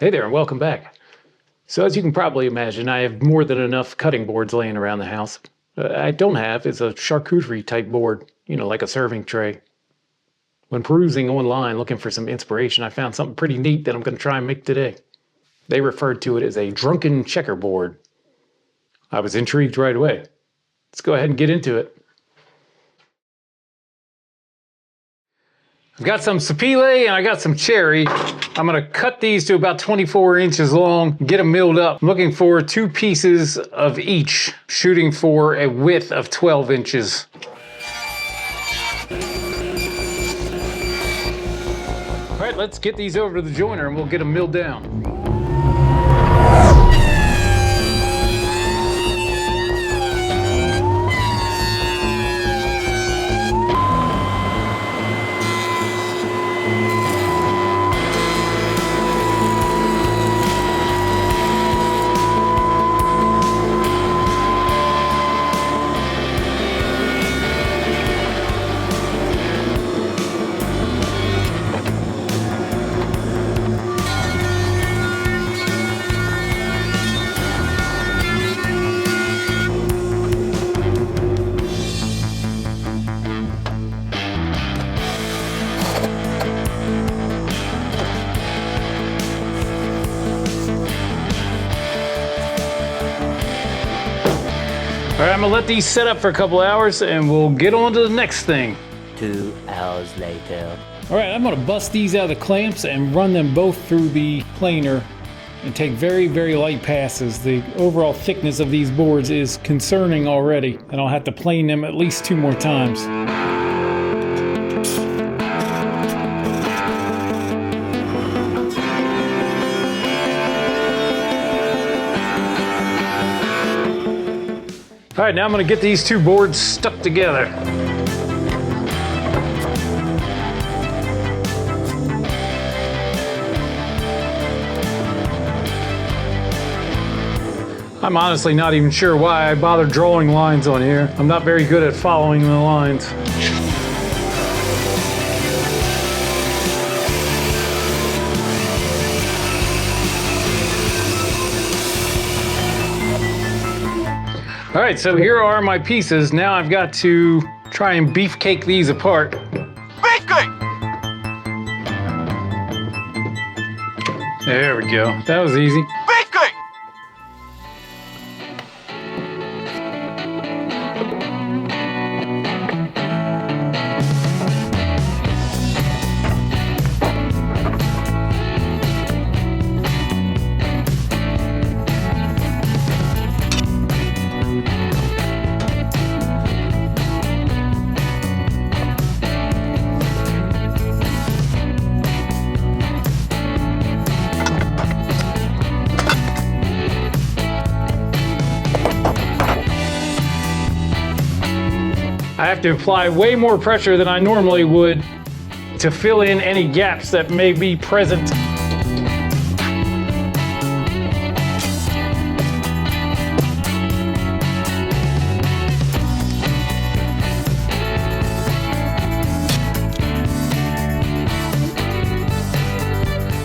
Hey there, and welcome back. So as you can probably imagine, I have more than enough cutting boards laying around the house. I don't have is a charcuterie type board, like a serving tray. When perusing online looking for some inspiration, I found something pretty neat that I'm going to try and make today. They referred to it as a drunken checkerboard. I was intrigued right away. Let's go ahead and get into it. I've got some sapele and I got some cherry. I'm going to cut these to about 24 inches long, get them milled up. I'm looking for 2 pieces of each, shooting for a width of 12 inches. All right, let's get these over to the joiner and we'll get them milled down. All right, I'm gonna let these set up for a couple hours and we'll get on to the next thing. 2 hours later. All right, I'm gonna bust these out of the clamps and run them both through the planer and take very, very light passes. The overall thickness of these boards is concerning already, and I'll have to plane them at least 2 more times. All right, now I'm going to get these 2 boards stuck together. I'm honestly not even sure why I bothered drawing lines on here. I'm not very good at following the lines. All right, so here are my pieces. Now I've got to try and beefcake these apart. Beefcake! There we go. That was easy. Beefcake! I have to apply way more pressure than I normally would to fill in any gaps that may be present.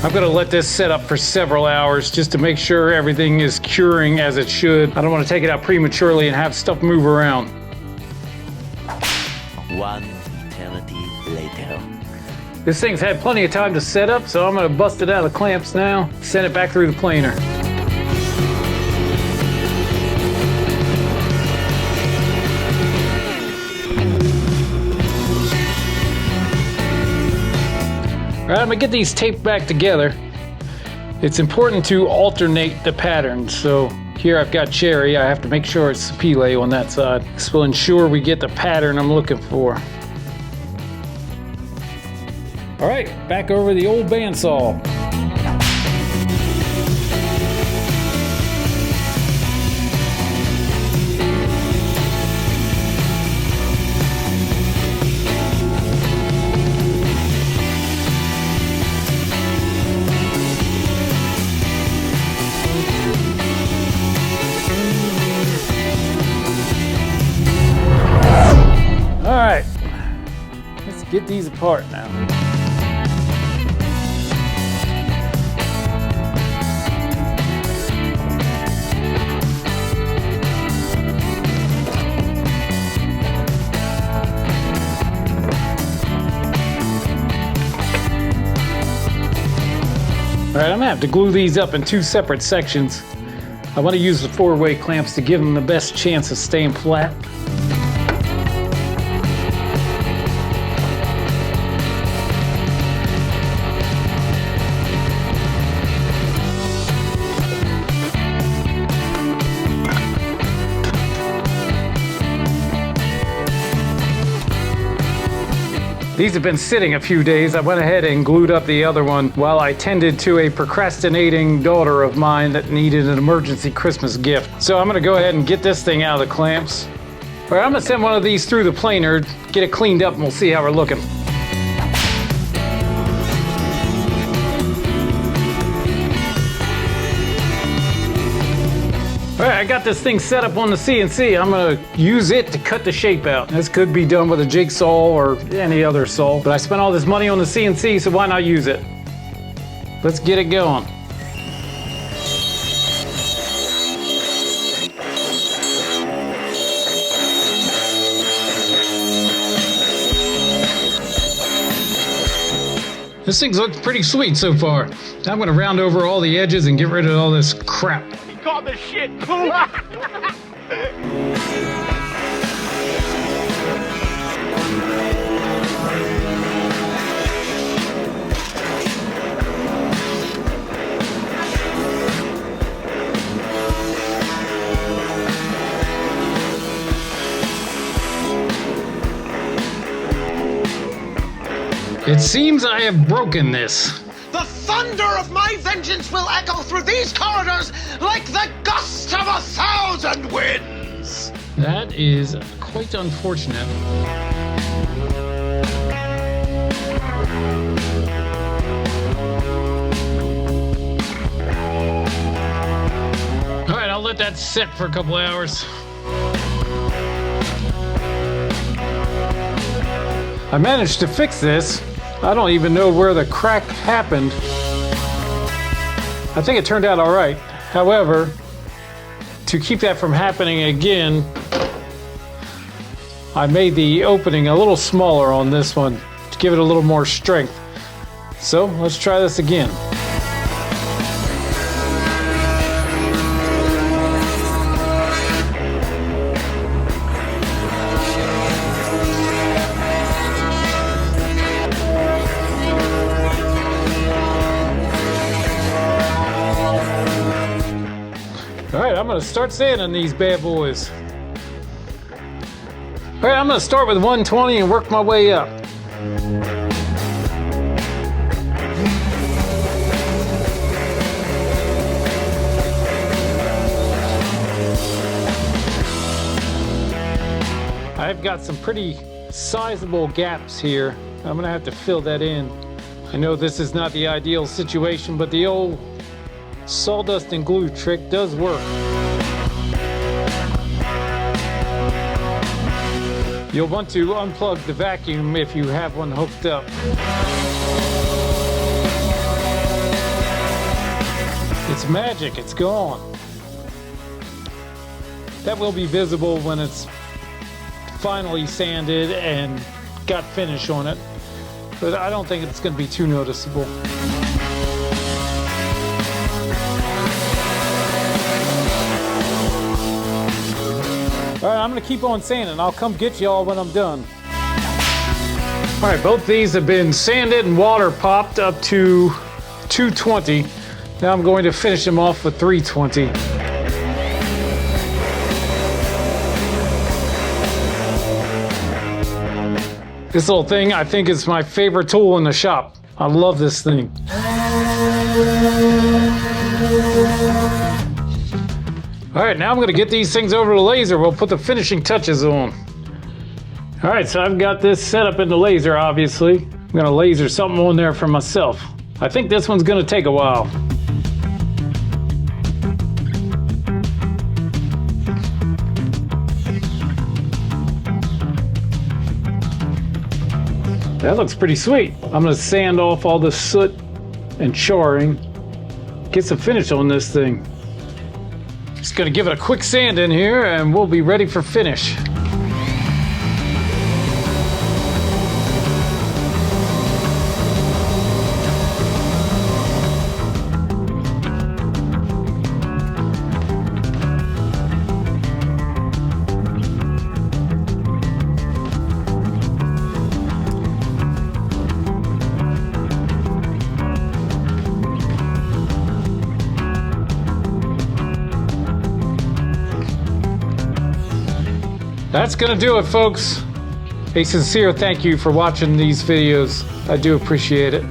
I'm gonna let this set up for several hours just to make sure everything is curing as it should. I don't want to take it out prematurely and have stuff move around. 1 eternity later. This thing's had plenty of time to set up, so I'm gonna bust it out of the clamps now, send it back through the planer. All right, I'm gonna get these taped back together. It's important to alternate the patterns. So here I've got cherry. I have to make sure it's sapele on that side. This will ensure we get the pattern I'm looking for. All right, back over the old bandsaw. All right, let's get these apart now. All right, I'm gonna have to glue these up in two separate sections. I want to use the 4-way clamps to give them the best chance of staying flat. These have been sitting a few days. I went ahead and glued up the other one while I tended to a procrastinating daughter of mine that needed an emergency Christmas gift. So I'm gonna go ahead and get this thing out of the clamps. All right, I'm gonna send one of these through the planer, get it cleaned up, and we'll see how we're looking. All right, I got this thing set up on the CNC. I'm gonna use it to cut the shape out. This could be done with a jigsaw or any other saw, but I spent all this money on the CNC, so why not use it? Let's get it going. This thing's looked pretty sweet so far. I'm gonna round over all the edges and get rid of all this crap. Got the shit. It seems I have broken this. The thunder of my vengeance will echo through these corridors like the gust of 1,000 winds. That is quite unfortunate. All right, I'll let that sit for a couple hours. I managed to fix this. I don't even know where the crack happened. I think it turned out all right. However, to keep that from happening again, I made the opening a little smaller on this one to give it a little more strength. So let's try this again. All right, I'm gonna start sanding these bad boys. All right, I'm gonna start with 120 and work my way up. I've got some pretty sizable gaps here. I'm gonna have to fill that in. I know this is not the ideal situation, but the old sawdust and glue trick does work. You'll want to unplug the vacuum if you have one hooked up. It's magic, it's gone. That will be visible when it's finally sanded and got finish on it, but I don't think it's going to be too noticeable. All right, I'm gonna keep on sanding. I'll come get y'all when I'm done. All right, both these have been sanded and water popped up to 220. Now I'm going to finish them off with 320. This little thing, I think, is my favorite tool in the shop. I love this thing. All right, now I'm gonna get these things over to the laser. We'll put the finishing touches on. All right, so I've got this set up in the laser, obviously. I'm gonna laser something on there for myself. I think this one's gonna take a while. That looks pretty sweet. I'm gonna sand off all the soot and charring, get some finish on this thing. Just gonna give it a quick sand in here and we'll be ready for finish. That's gonna do it, folks. A sincere thank you for watching these videos. I do appreciate it.